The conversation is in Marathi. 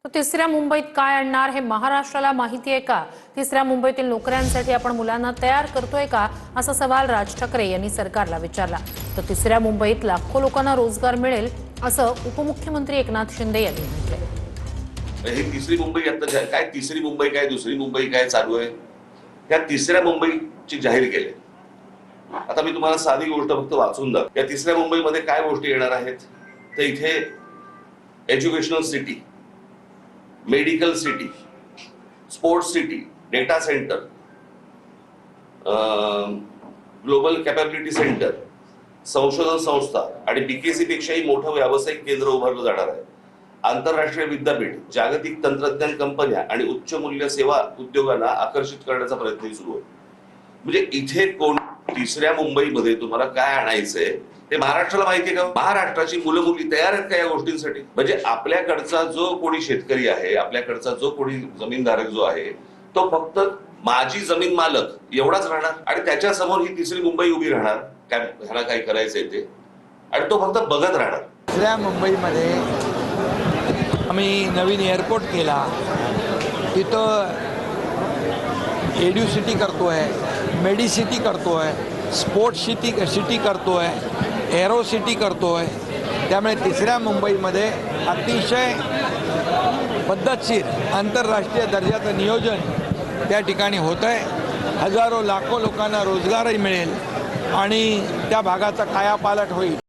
तो तिसऱ्या मुंबईत काय आणणार हे महाराष्ट्राला माहिती आहे का? तिसऱ्या मुंबईतील नोकऱ्यांसाठी आपण मुलांना तयार करतोय का, असा सवाल राज ठाकरे यांनी सरकारला विचारला. तर तिसऱ्या मुंबईत लाखो लोकांना रोजगार मिळेल असं उपमुख्यमंत्री एकनाथ शिंदे यांनी म्हटलंय. ही तिसरी मुंबई आता काय, तिसरी मुंबई काय, दुसरी मुंबई काय चालू आहे, त्या तिसऱ्या मुंबईची जाहीर केले. आता मी तुम्हाला साधी गोष्ट फक्त वाचून दाखव. या तिसऱ्या मुंबईमध्ये काय गोष्टी येणार आहेत, तर इथे educational city, medical city, sports city, data centre, global capability centre, संशोधन संस्था आणि बीकेसी पेक्षाही मोठं व्यावसायिक केंद्र उभारलं जाणार आहे. आंतरराष्ट्रीय विद्यापीठ, जागतिक तंत्रज्ञान कंपन्या आणि उच्च मूल्य सेवा उद्योगांना आकर्षित करण्याचा प्रयत्न सुरू आहे. म्हणजे इथे कोण तिसऱ्या मुंबईमध्ये तुम्हाला काय आणायचंय ते महाराष्ट्राला माहिती आहे का? महाराष्ट्राची मुलं मुली तयार आहेत का या गोष्टींसाठी? म्हणजे आपल्याकडचा जो कोणी शेतकरी आहे, आपल्याकडचा जो कोणी जमीनधारक जो आहे, तो फक्त माझी जमीन मालक एवढाच राहणार आणि त्याच्या समोर ही तिसरी मुंबई उभी राहणार. काय ह्याला काय करायचंय ते, आणि तो फक्त बघत राहणार. तिसऱ्या मुंबईमध्ये आम्ही नवीन एअरपोर्ट केला, तिथं एड्युसिटी करतोय, मेडिसिटी करतोय, स्पोर्ट्स सिटी करतोय, एरो सिटी करतोय. त्यामुळे तिसऱ्या मुंबईमध्ये अतिशय पद्धतशीर आंतरराष्ट्रीय दर्जाचं नियोजन त्या ठिकाणी होतं आहे. हजारो लाखो लोकांना रोजगारही मिळेल आणि त्या भागाचा कायापालट होईल.